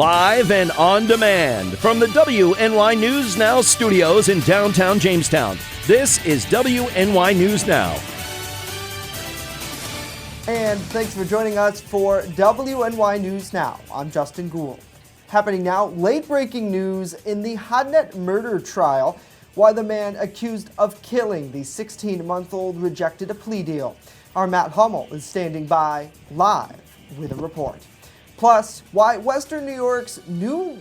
Live and on demand from the WNY News Now studios in downtown Jamestown. This is WNY News Now. And thanks for joining us for WNY News Now. I'm Justin Gould. Happening now, late-breaking news in the Hodnett murder trial. Why the man accused of killing the 16-month-old rejected a plea deal. Our Matt Hummel is standing by live with a report. Plus, what Western New York's new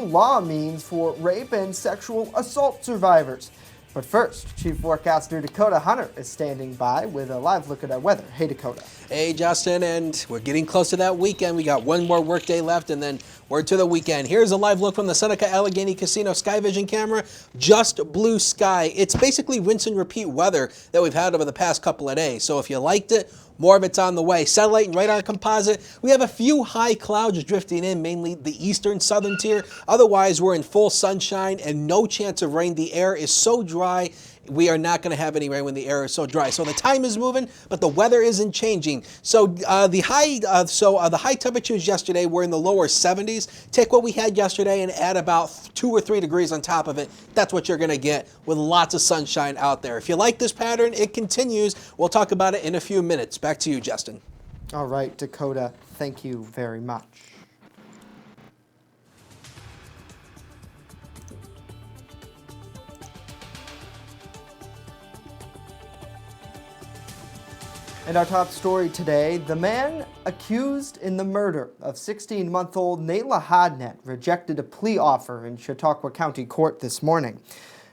law means for rape and sexual assault survivors. But first, Chief Forecaster Dakota Hunter is standing by with a live look at our weather. Hey, Dakota. Hey, Justin, and we're getting close to that weekend. We got one more workday left, and then we're to the weekend. Here's a live look from the Seneca Allegheny Casino Sky Vision camera. Just blue sky. It's basically rinse and repeat weather that we've had over the past couple of days. So if you liked it, more of it's on the way. Satellite and radar composite. We have a few high clouds drifting in, mainly the eastern southern tier. Otherwise, we're in full sunshine and no chance of rain. The air is so dry. We are not going to have any rain when the air is so dry. So the time is moving, but the weather isn't changing. So the high temperatures yesterday were in the lower 70s. Take what we had yesterday and add about 2 or 3 degrees on top of it. That's what you're going to get with lots of sunshine out there. If you like this pattern, it continues. We'll talk about it in a few minutes. Back to you, Justin. All right, Dakota, thank you very much. And our top story today, the man accused in the murder of 16-month-old Nayla Hodnett rejected a plea offer in Chautauqua County Court this morning.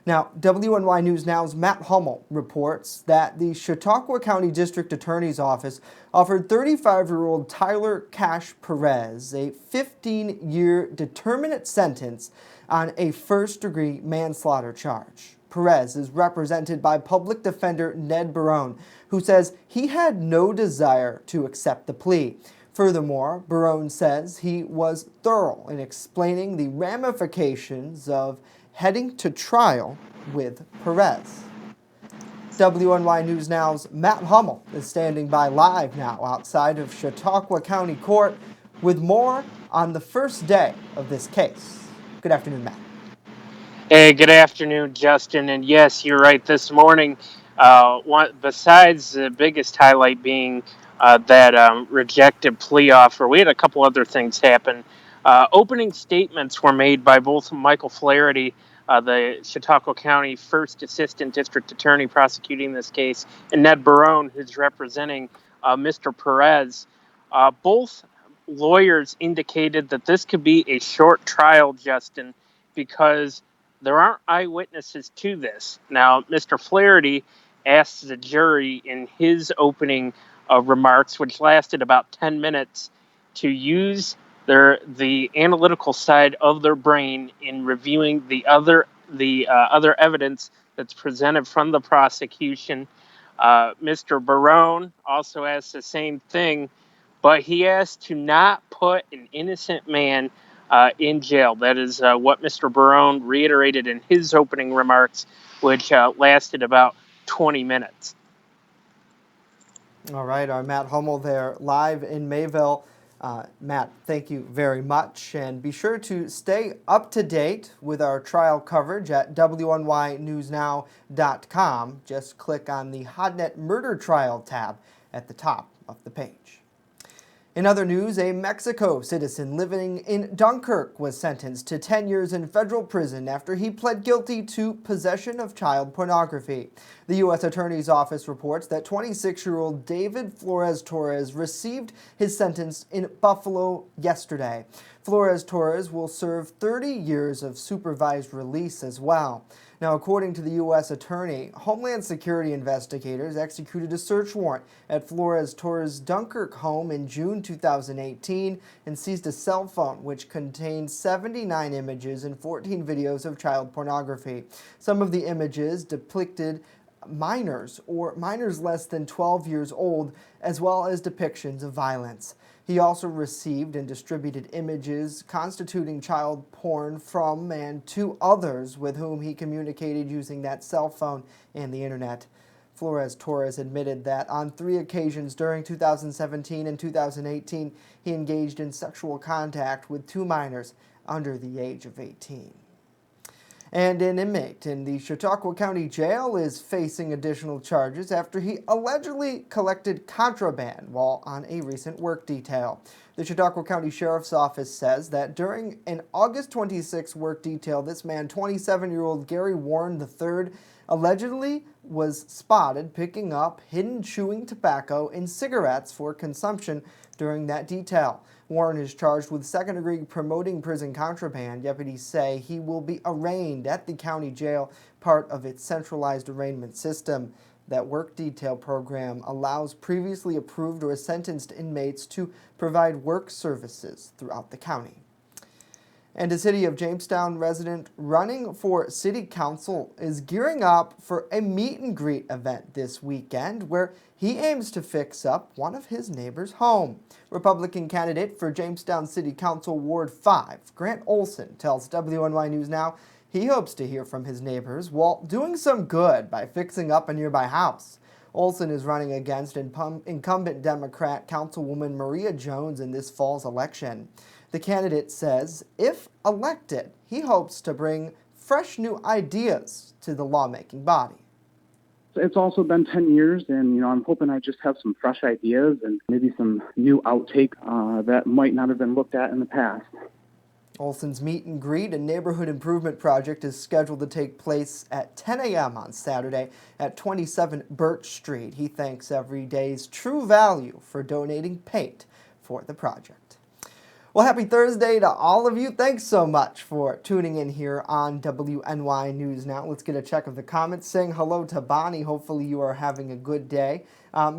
Now, WNY News Now's Matt Hummel reports that the Chautauqua County District Attorney's Office offered 35-year-old Tyler Cash Perez a 15-year determinate sentence on a first-degree manslaughter charge. Perez is represented by public defender Ned Barone, who says he had no desire to accept the plea. Furthermore, Barone says he was thorough in explaining the ramifications of heading to trial with Perez. WNY News Now's Matt Hummel is standing by live now outside of Chautauqua County Court with more on the first day of this case. Good afternoon, Matt. Hey, good afternoon, Justin. And yes, you're right. This morning, besides the biggest highlight being that rejected plea offer, we had a couple other things happen. Opening statements were made by both Michael Flaherty, the Chautauqua County First Assistant District Attorney prosecuting this case, and Ned Barone, who's representing Mr. Perez. Both lawyers indicated that this could be a short trial, Justin, because there aren't eyewitnesses to this. Now, Mr. Flaherty asked the jury in his opening remarks, which lasted about 10 minutes, to use the analytical side of their brain in reviewing the other evidence that's presented from the prosecution. Mr. Barone also asked the same thing, but he asked to not put an innocent man in jail. That is what Mr. Barone reiterated in his opening remarks, which lasted about 20 minutes. All right, our Matt Hummel there live in Mayville. Matt, thank you very much. And be sure to stay up to date with our trial coverage at WNYNewsNow.com. Just click on the Hodnett Murder Trial tab at the top of the page. In other news, a Mexico citizen living in Dunkirk was sentenced to 10 years in federal prison after he pled guilty to possession of child pornography. The U.S. Attorney's Office reports that 26-year-old David Flores Torres received his sentence in Buffalo yesterday. Flores Torres will serve 30 years of supervised release as well. Now, according to the U.S. Attorney, Homeland Security investigators executed a search warrant at Flores Torres' Dunkirk home in June 2018 and seized a cell phone which contained 79 images and 14 videos of child pornography. Some of the images depicted minors or minors less than 12 years old, as well as depictions of violence. He also received and distributed images constituting child porn from and to others with whom he communicated using that cell phone and the internet. Flores-Torres admitted that on 3 occasions during 2017 and 2018, he engaged in sexual contact with 2 minors under the age of 18. And an inmate in the Chautauqua County Jail is facing additional charges after he allegedly collected contraband while on a recent work detail. The Chautauqua County Sheriff's Office says that during an August 26 work detail, this man, 27-year-old Gary Warren III, allegedly was spotted picking up hidden chewing tobacco in cigarettes for consumption during that detail. Warren is charged with second-degree promoting prison contraband. Deputies say he will be arraigned at the county jail, part of its centralized arraignment system. That work detail program allows previously approved or sentenced inmates to provide work services throughout the county. And a City of Jamestown resident running for City Council is gearing up for a meet and greet event this weekend where he aims to fix up one of his neighbor's home. Republican candidate for Jamestown City Council Ward 5, Grant Olson, tells WNY News Now he hopes to hear from his neighbors while doing some good by fixing up a nearby house. Olson is running against incumbent Democrat Councilwoman Maria Jones in this fall's election. The candidate says if elected, he hopes to bring fresh new ideas to the lawmaking body. It's also been 10 years, and I'm hoping I just have some fresh ideas and maybe some new outtake that might not have been looked at in the past. Olson's meet and greet and neighborhood improvement project is scheduled to take place at 10 a.m. on Saturday at 27 Birch Street. He thanks Every Day's True Value for donating paint for the project. Well, happy Thursday to all of you. Thanks so much for tuning in here on WNY News Now. Let's get a check of the comments. Saying hello to Bonnie. Hopefully you are having a good day.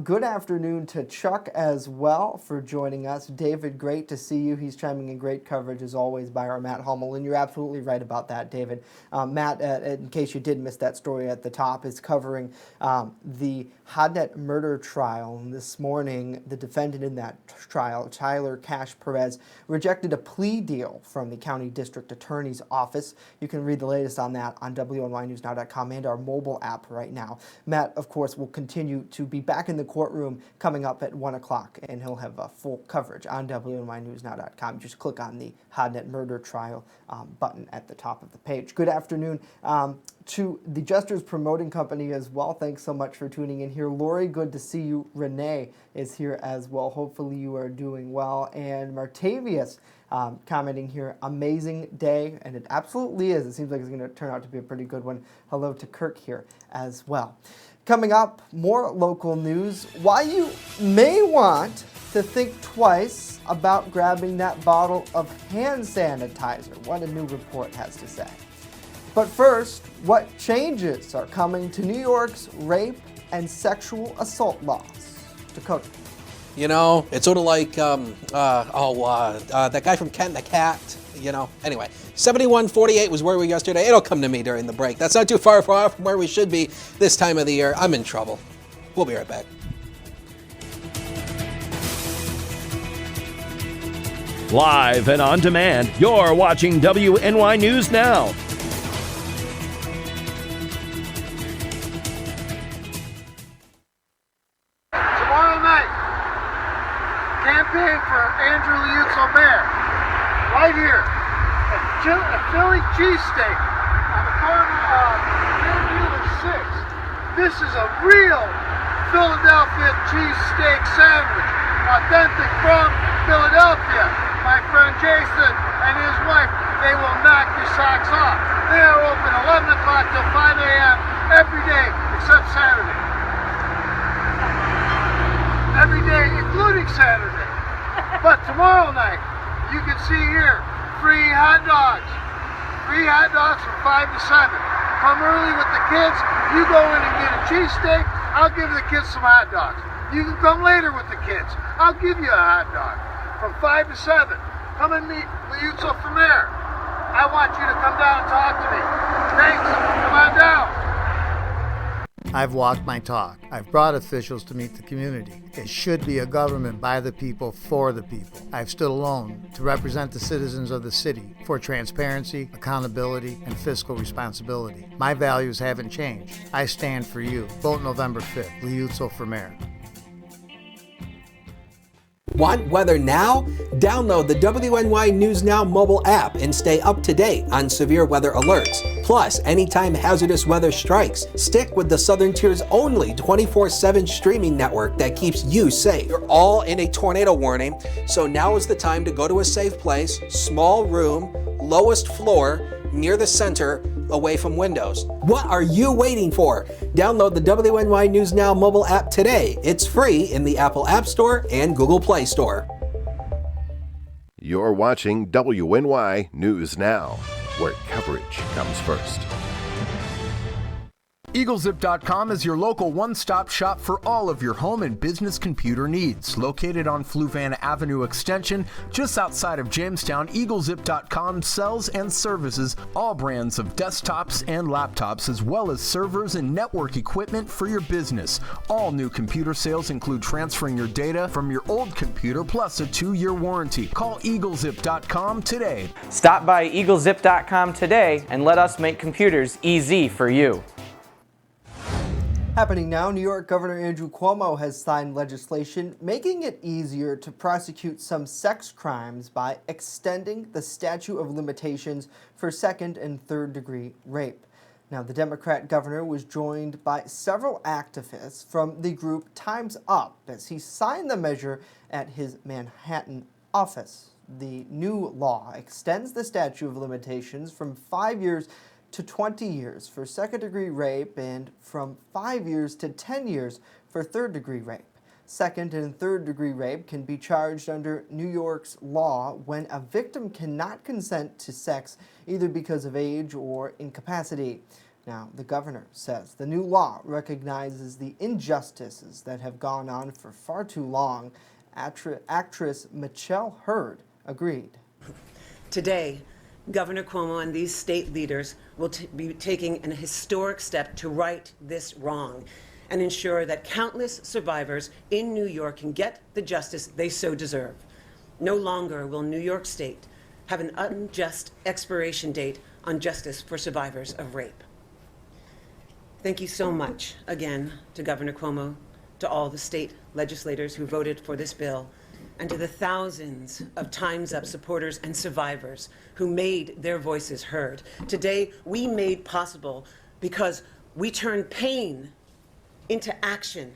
Good afternoon to Chuck as well for joining us. David, great to see you. He's chiming in great coverage as always by our Matt Hummel, and you're absolutely right about that, David. Matt, in case you did miss that story at the top, is covering the Hodnet murder trial. And this morning, the defendant in that trial, Tyler Cash Perez, rejected a plea deal from the County District Attorney's Office. You can read the latest on that on WNYNewsNow.com and our mobile app right now. Matt, of course, will continue to be back in the courtroom coming up at 1 o'clock, and he'll have full coverage on WNYNewsNow.com. Just click on the Hodnet murder trial button at the top of the page. Good afternoon to the Jester's Promoting Company as well. Thanks so much for tuning in here. Lori, good to see you. Renee is here as well. Hopefully you are doing well. And Martavius commenting here, amazing day, and it absolutely is. It seems like it's going to turn out to be a pretty good one. Hello to Kirk here as well. Coming up, more local news, why you may want to think twice about grabbing that bottle of hand sanitizer, what a new report has to say. But first, what changes are coming to New York's rape and sexual assault laws? Dakota. It's sort of like, that guy from Cat and the Cat, Anyway, 7148 was where we were yesterday. It'll come to me during the break. That's not too far from where we should be this time of the year. I'm in trouble. We'll be right back. Live and on demand, you're watching WNY News Now. Tomorrow night, campaign for Andrew Liuzzo Mayor, right here, a Philly cheesesteak on the corner of Fairview and 6th. This is a real Philadelphia cheesesteak sandwich, authentic from Philadelphia. My friend Jason and his wife, they will knock your socks off. They are open 11 o'clock till 5 a.m. every day except Saturday. Every day, including Saturday. But tomorrow night, you can see here, free hot dogs. Free hot dogs from 5 to 7. Come early with the kids. You go in and get a cheesesteak. I'll give the kids some hot dogs. You can come later with the kids. I'll give you a hot dog. From 5 to 7. Come and meet Liuzzo for mayor. I want you to come down and talk to me. Thanks. Come on down. I've walked my talk. I've brought officials to meet the community. It should be a government by the people, for the people. I've stood alone to represent the citizens of the city for transparency, accountability, and fiscal responsibility. My values haven't changed. I stand for you. Vote November 5th. Liuzzo for mayor. Want weather now? Download the WNY News Now mobile app and stay up to date on severe weather alerts. Plus, anytime hazardous weather strikes, stick with the Southern Tier's only 24/7 streaming network that keeps you safe. You're all in a tornado warning, so now is the time to go to a safe place, small room, lowest floor, near the center, away from windows. What are you waiting for? Download the WNY News Now mobile app today. It's free in the Apple App Store and Google Play Store. You're watching WNY News Now, where coverage comes first. EagleZip.com is your local one-stop shop for all of your home and business computer needs. Located on Fluvanna Avenue Extension, just outside of Jamestown, EagleZip.com sells and services all brands of desktops and laptops, as well as servers and network equipment for your business. All new computer sales include transferring your data from your old computer, plus a 2-year warranty. Call EagleZip.com today. Stop by EagleZip.com today and let us make computers easy for you. Happening now, New York Governor Andrew Cuomo has signed legislation making it easier to prosecute some sex crimes by extending the statute of limitations for second and third degree rape. Now, the Democrat governor was joined by several activists from the group Time's Up as he signed the measure at his Manhattan office. The new law extends the statute of limitations from 5 years to 20 years for second-degree rape and from 5 years to 10 years for third-degree rape. Second and third-degree rape can be charged under New York's law when a victim cannot consent to sex either because of age or incapacity. Now, the governor says the new law recognizes the injustices that have gone on for far too long. Actress Michelle Hurd agreed. Today, Governor Cuomo and these state leaders will be taking an historic step to right this wrong and ensure that countless survivors in New York can get the justice they so deserve. No longer will New York State have an unjust expiration date on justice for survivors of rape. Thank you so much again to Governor Cuomo, to all the state legislators who voted for this bill, and to the thousands of Time's Up supporters and survivors who made their voices heard. Today, we made possible because we turned pain into action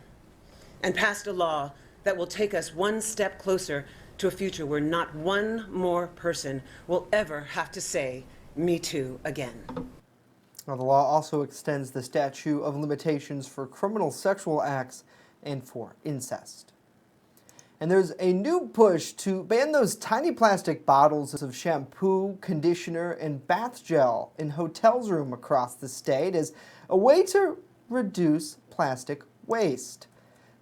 and passed a law that will take us one step closer to a future where not one more person will ever have to say, "Me too," again. Now, the law also extends the statute of limitations for criminal sexual acts and for incest. And there's a new push to ban those tiny plastic bottles of shampoo, conditioner, and bath gel in hotels' rooms across the state as a way to reduce plastic waste.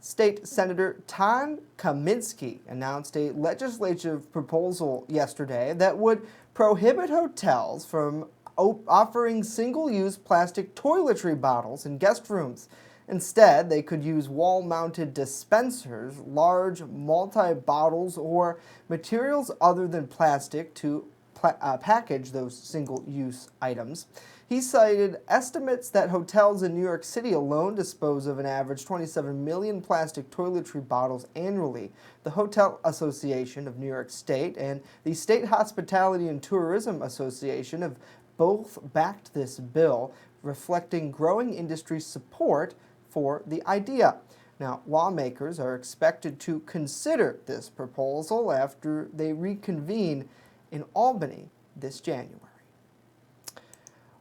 State Senator Ton Kaminsky announced a legislative proposal yesterday that would prohibit hotels from offering single-use plastic toiletry bottles in guest rooms. Instead, they could use wall-mounted dispensers, large multi-bottles, or materials other than plastic to package those single-use items. He cited estimates that hotels in New York City alone dispose of an average 27 million plastic toiletry bottles annually. The Hotel Association of New York State and the State Hospitality and Tourism Association have both backed this bill, reflecting growing industry support for the idea. Now, lawmakers are expected to consider this proposal after they reconvene in Albany this January.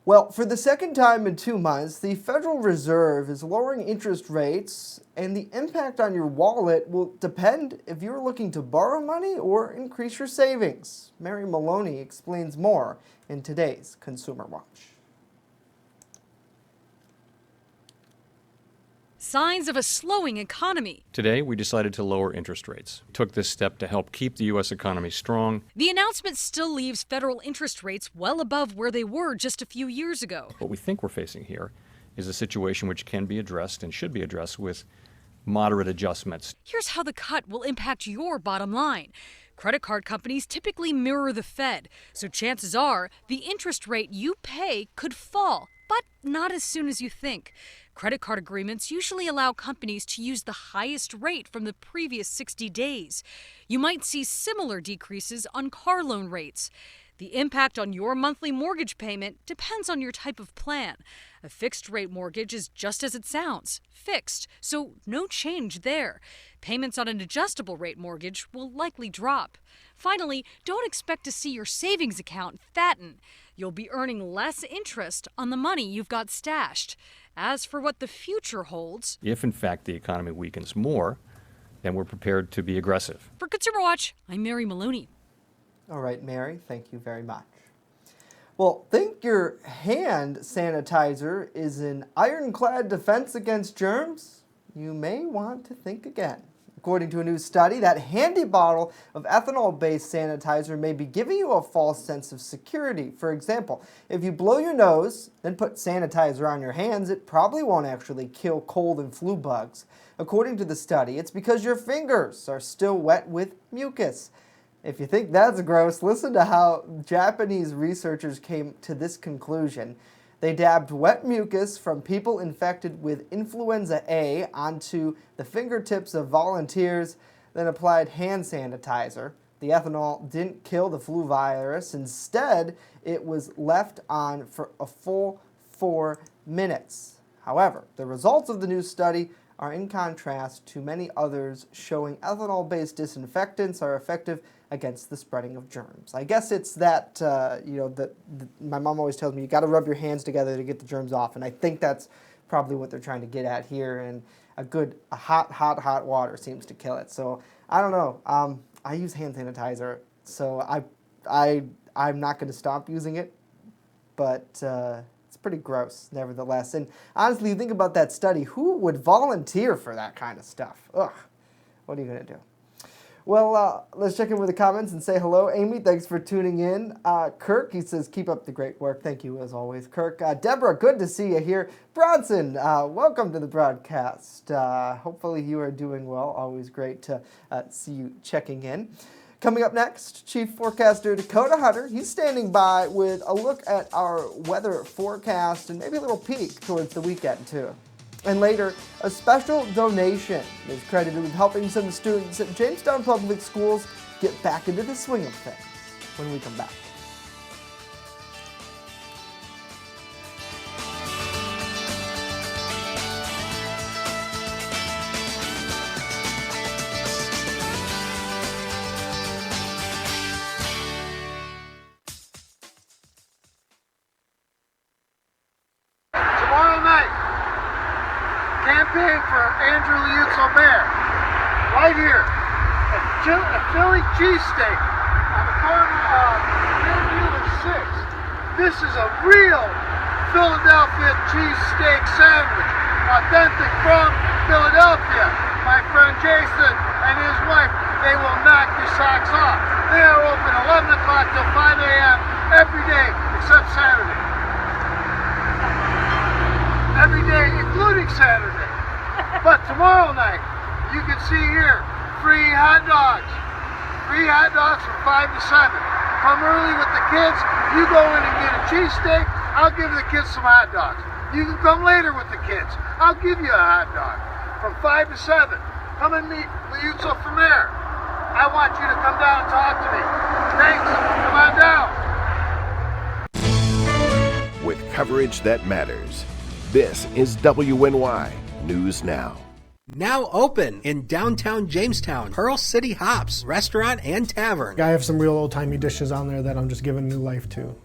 Well, for the second time in 2 months, the Federal Reserve is lowering interest rates, and the impact on your wallet will depend if you're looking to borrow money or increase your savings. Mary Maloney explains more in today's Consumer Watch. Signs of a slowing economy. Today, we decided to lower interest rates. We took this step to help keep the U.S. economy strong. The announcement still leaves federal interest rates well above where they were just a few years ago. What we think we're facing here is a situation which can be addressed and should be addressed with moderate adjustments. Here's how the cut will impact your bottom line. Credit card companies typically mirror the Fed, so chances are the interest rate you pay could fall, but not as soon as you think. Credit card agreements usually allow companies to use the highest rate from the previous 60 days. You might see similar decreases on car loan rates. The impact on your monthly mortgage payment depends on your type of plan. A fixed-rate mortgage is just as it sounds, fixed, so no change there. Payments on an adjustable-rate mortgage will likely drop. Finally, don't expect to see your savings account fatten. You'll be earning less interest on the money you've got stashed. As for what the future holds, If, in fact, the economy weakens more, then we're prepared to be aggressive. for Consumer Watch, I'm Mary Maloney. All right, Mary, thank you very much. Well, think your hand sanitizer is an ironclad defense against germs? You may want to think again. According to a new study, that handy bottle of ethanol-based sanitizer may be giving you a false sense of security. For example, if you blow your nose, then put sanitizer on your hands, it probably won't actually kill cold and flu bugs. According to the study, it's because your fingers are still wet with mucus. If you think that's gross, listen to how Japanese researchers came to this conclusion. They dabbed wet mucus from people infected with influenza A onto the fingertips of volunteers, then applied hand sanitizer. The ethanol didn't kill the flu virus. Instead, it was left on for a full 4 minutes. However, the results of the new study are in contrast to many others, showing ethanol-based disinfectants are effective against the spreading of germs. I guess it's that, my mom always tells me you got to rub your hands together to get the germs off, and I think that's probably what they're trying to get at here, and a hot water seems to kill it. So I don't know. I use hand sanitizer, so I'm not going to stop using it, but it's pretty gross nevertheless. And honestly, you think about that study, who would volunteer for that kind of stuff? Ugh, what are you going to do? Well, let's check in with the comments and say hello. Amy, thanks for tuning in. Kirk, he says, keep up the great work. Thank you, as always, Kirk. Deborah, good to see you here. Bronson, welcome to the broadcast. Hopefully you are doing well. Always great to see you checking in. Coming up next, Chief Forecaster Dakota Hunter. He's standing by with a look at our weather forecast and maybe a little peek towards the weekend, too. And later, a special donation is credited with helping some students at Jamestown Public Schools get back into the swing of things when we come back. Tomorrow night, campaign for Andrew Liuzzo Mayor, right here at Philly cheesesteak on the corner of Fairview and 6th. This is a real Philadelphia cheesesteak sandwich, authentic from Philadelphia. My friend Jason and his wife, they will knock your socks off. They are open 11 o'clock till 5 a.m. every day except Saturday. Every day, including Saturday. But tomorrow night, you can see here, free hot dogs. Free hot dogs from 5 to 7. Come early with the kids. You go in and get a cheesesteak. I'll give the kids some hot dogs. You can come later with the kids. I'll give you a hot dog. From 5 to 7. Come and meet Liuzzo for mayor. I want you to come down and talk to me. Thanks. Come on down. With coverage that matters. This is WNY News Now. Now open in downtown Jamestown, Pearl City Hops, restaurant and tavern. I have some real old-timey dishes on there that I'm just giving new life to.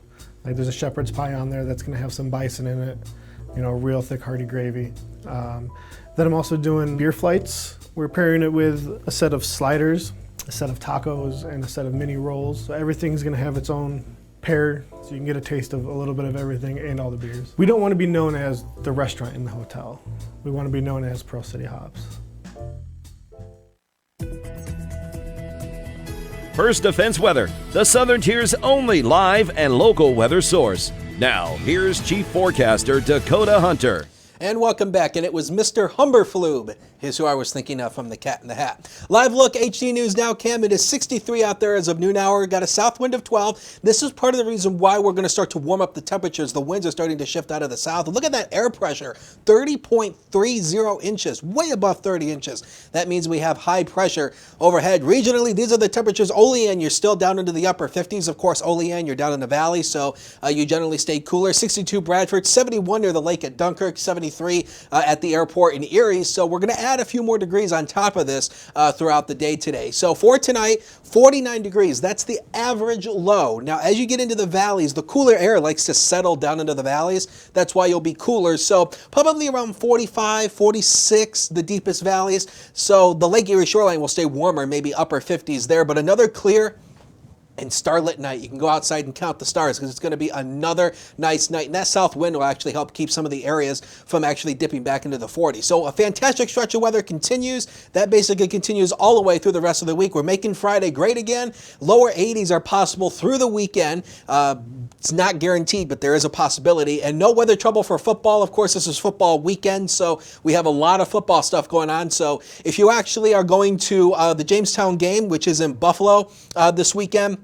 Like there's a shepherd's pie on there that's going to have some bison in it, real thick hearty gravy. Then I'm also doing beer flights. We're pairing it with a set of sliders, a set of tacos, and a set of mini rolls. So everything's going to have its own pair, so you can get a taste of a little bit of everything and all the beers. We don't want to be known as the restaurant in the hotel. We want to be known as Pearl City Hops. First Defense Weather, the Southern Tier's only live and local weather source. Now, here's Chief Forecaster Dakota Hunter. And welcome back. And it was Mr. Humberflube. Here's who I was thinking of from the Cat in the Hat. Live look, HD News Now, Cam. It is 63 out there as of noon hour. Got a south wind of 12. This is part of the reason why we're going to start to warm up the temperatures. The winds are starting to shift out of the south. Look at that air pressure, 30.30 inches, way above 30 inches. That means we have high pressure overhead. Regionally, these are the temperatures. Olean, you're still down into the upper 50s. Of course, Olean, you're down in the valley, so you generally stay cooler. 62 Bradford, 71 near the lake at Dunkirk, 73 at the airport in Erie. So we're going to add a few more degrees on top of this throughout the day today. So for tonight, 49 degrees. That's the average low. Now, as you get into the valleys, the cooler air likes to settle down into the valleys. That's why you'll be cooler. So probably around 45, 46, the deepest valleys. So the Lake Erie shoreline will stay warmer, maybe upper 50s there. But another clear and starlit night. You can go outside and count the stars because it's going to be another nice night. And that south wind will actually help keep some of the areas from actually dipping back into the 40s. So a fantastic stretch of weather continues. That basically continues all the way through the rest of the week. We're making Friday great again. Lower 80s are possible through the weekend. It's not guaranteed, but there is a possibility. And no weather trouble for football. Of course, this is football weekend, so we have a lot of football stuff going on. So if you actually are going to the Jamestown game, which is in Buffalo this weekend,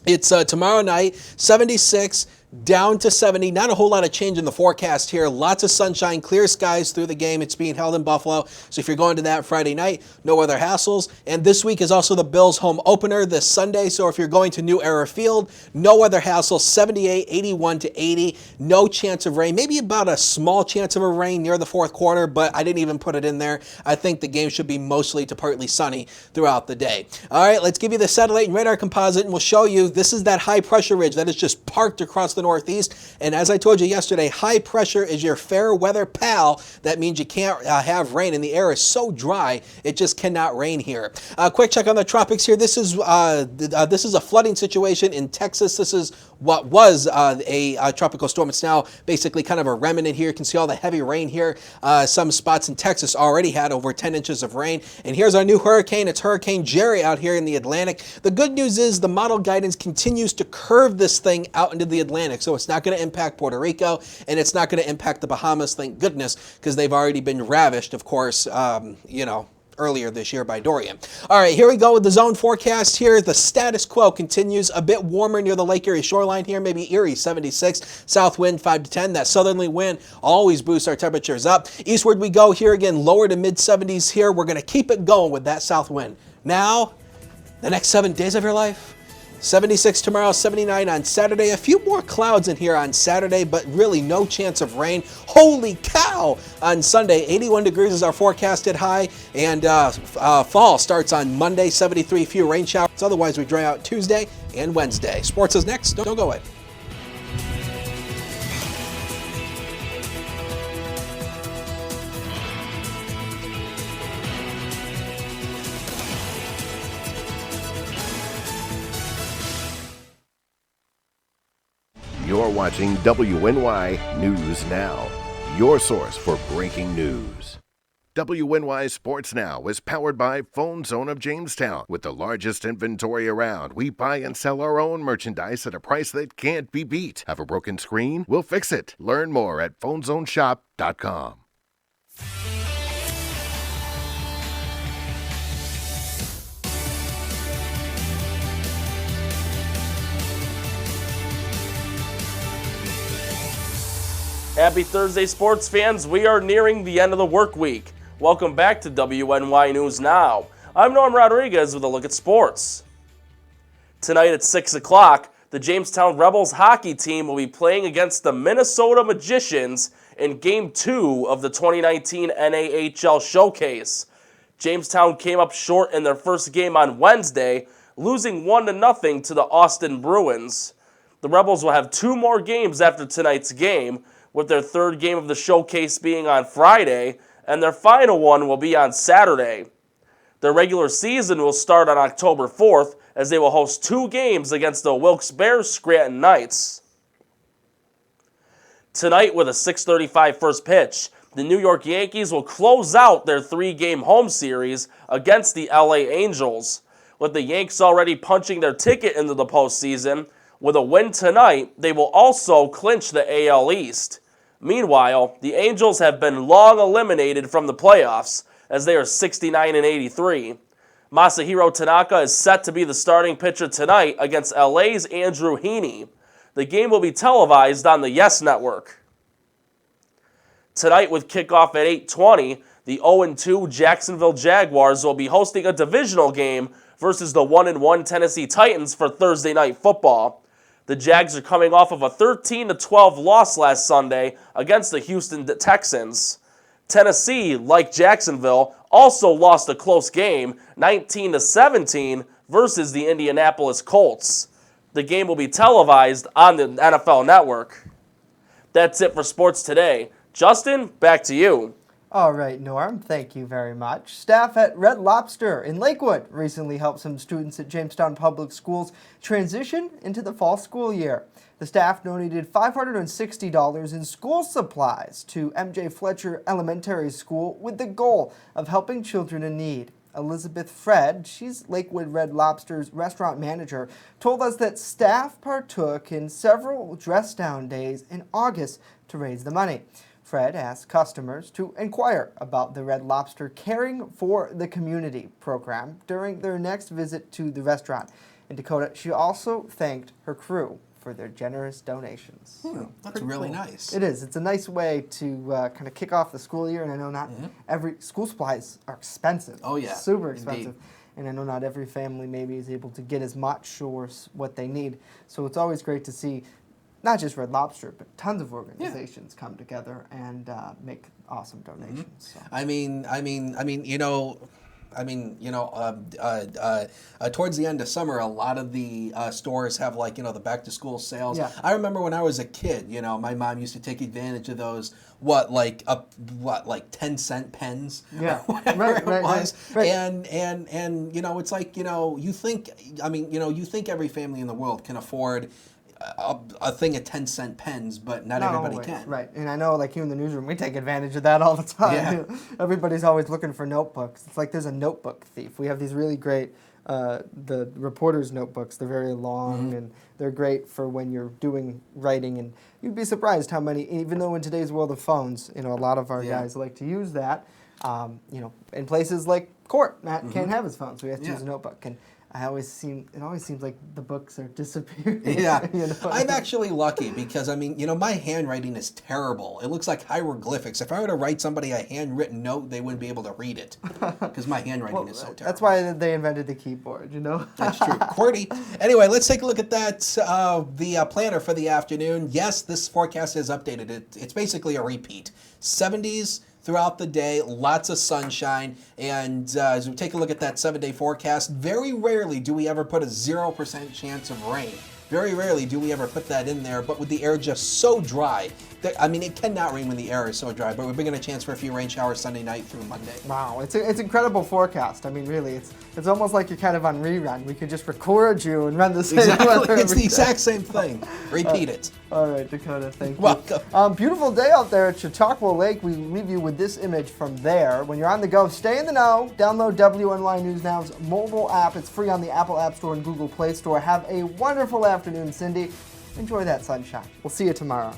it's tomorrow night, 76 down to 70. Not a whole lot of change in the forecast here. Lots of sunshine, clear skies through the game. It's being held in Buffalo. So if you're going to that Friday night, no other hassles. And this week is also the Bills home opener this Sunday. So if you're going to New Era Field, no other hassle. 78, 81 to 80. No chance of rain. Maybe about a small chance of a rain near the fourth quarter, but I didn't even put it in there. I think the game should be mostly to partly sunny throughout the day. All right, let's give you the satellite and radar composite, and we'll show you this is that high pressure ridge that is just parked across the northeast. And as I told you yesterday, high pressure is your fair weather pal. That means you can't have rain, and the air is so dry it just cannot rain here. Quick check on the tropics here. This is a flooding situation in Texas. This is what was a tropical storm. It's now basically kind of a remnant here. You can see all the heavy rain here. Some spots in Texas already had over 10 inches of rain. And here's our new hurricane. It's Hurricane Jerry out here in the Atlantic. The good news is the model guidance continues to curve this thing out into the Atlantic. So it's not going to impact Puerto Rico, and it's not going to impact the Bahamas, thank goodness, because they've already been ravished, of course, earlier this year by Dorian. All right, here we go with the zone forecast here. The status quo continues. A bit warmer near the Lake Erie shoreline here, maybe Erie, 76. South wind, 5 to 10. That southerly wind always boosts our temperatures up. Eastward we go here again, lower to mid-70s here. We're going to keep it going with that south wind. Now, the next 7 days of your life, 76 tomorrow, 79 on Saturday. A few more clouds in here on Saturday, but really no chance of rain. Holy cow! On Sunday, 81 degrees is our forecasted high, and fall starts on Monday, 73, few rain showers. Otherwise, we dry out Tuesday and Wednesday. Sports is next. Don't go away. You're watching WNY News Now, your source for breaking news. WNY Sports Now is powered by Phone Zone of Jamestown. With the largest inventory around, we buy and sell our own merchandise at a price that can't be beat. Have a broken screen? We'll fix it. Learn more at phonezoneshop.com. Happy Thursday, sports fans. We are nearing the end of the work week. Welcome back to WNY News Now. I'm Norm Rodriguez with a look at sports. Tonight at 6 o'clock, the Jamestown Rebels hockey team will be playing against the Minnesota Magicians in Game 2 of the 2019 NAHL Showcase. Jamestown came up short in their first game on Wednesday, losing 1-0 to the Austin Bruins. The Rebels will have 2 more games after tonight's game, with their third game of the showcase being on Friday, and their final one will be on Saturday. Their regular season will start on October 4th, as they will host 2 games against the Wilkes-Barre Scranton Knights. Tonight, with a 6:35 first pitch, the New York Yankees will close out their 3-game home series against the LA Angels. With the Yanks already punching their ticket into the postseason, with a win tonight, they will also clinch the AL East. Meanwhile, the Angels have been long eliminated from the playoffs as they are 69-83. Masahiro Tanaka is set to be the starting pitcher tonight against LA's Andrew Heaney. The game will be televised on the Yes Network. Tonight with kickoff at 8:20, the 0-2 Jacksonville Jaguars will be hosting a divisional game versus the 1-1 Tennessee Titans for Thursday Night Football. The Jags are coming off of a 13-12 loss last Sunday against the Houston Texans. Tennessee, like Jacksonville, also lost a close game, 19-17, versus the Indianapolis Colts. The game will be televised on the NFL Network. That's it for sports today. Justin, back to you. All right, Norm, thank you very much. Staff at Red Lobster in Lakewood recently helped some students at Jamestown Public Schools transition into the fall school year. The staff donated $560 in school supplies to MJ Fletcher Elementary School with the goal of helping children in need. Elizabeth Fred, she's Lakewood Red Lobster's restaurant manager, told us that staff partook in several dress-down days in August to raise the money. Fred asked customers to inquire about the Red Lobster Caring for the Community program during their next visit to the restaurant. In Dakota, she also thanked her crew for their generous donations. That's really cool. Nice. It is. It's a nice way to kind of kick off the school year, and I know not every school supplies are expensive. Oh yeah, super expensive. Indeed. And I know not every family maybe is able to get as much or what they need. So it's always great to see not just Red Lobster, but tons of organizations come together and make awesome donations. So. I mean, towards the end of summer, a lot of the stores have the back to school sales. Yeah. I remember when I was a kid, my mom used to take advantage of those, 10-cent pens? Yeah. Whatever it was. Right. And it's like, you think every family in the world can afford a thing of 10-cent pens, but not everybody always. can. Right, and I know here in the newsroom, we take advantage of that all the time. Yeah. Everybody's always looking for notebooks. It's like there's a notebook thief. We have these really great, the reporters' notebooks. They're very long, and they're great for when you're doing writing, and you'd be surprised how many, even though in today's world of phones, a lot of our guys like to use that, in places like court, Matt can't have his phone, so he has to use a notebook. And it always seems like the books are disappearing. Yeah, I'm actually lucky because my handwriting is terrible. It looks like hieroglyphics. If I were to write somebody a handwritten note, they wouldn't be able to read it because my handwriting is so terrible. That's why they invented the keyboard. That's true. QWERTY. Anyway, let's take a look at that. The planner for the afternoon. Yes, this forecast is updated. It's basically a repeat. 70s. Throughout the day, lots of sunshine, and as we take a look at that 7-day forecast, very rarely do we ever put a 0% chance of rain. Very rarely do we ever put that in there, but with the air just so dry, it cannot rain when the air is so dry, but we're bringing a chance for a few rain showers Sunday night through Monday. Wow, it's incredible forecast. Really, it's almost like you're kind of on rerun. We could just record you and run the same weather. It's the exact same thing. Repeat it. All right, Dakota, thank you. Welcome. Beautiful day out there at Chautauqua Lake. We leave you with this image from there. When you're on the go, stay in the know. Download WNY News Now's mobile app. It's free on the Apple App Store and Google Play Store. Have a wonderful afternoon, Cindy. Enjoy that sunshine. We'll see you tomorrow.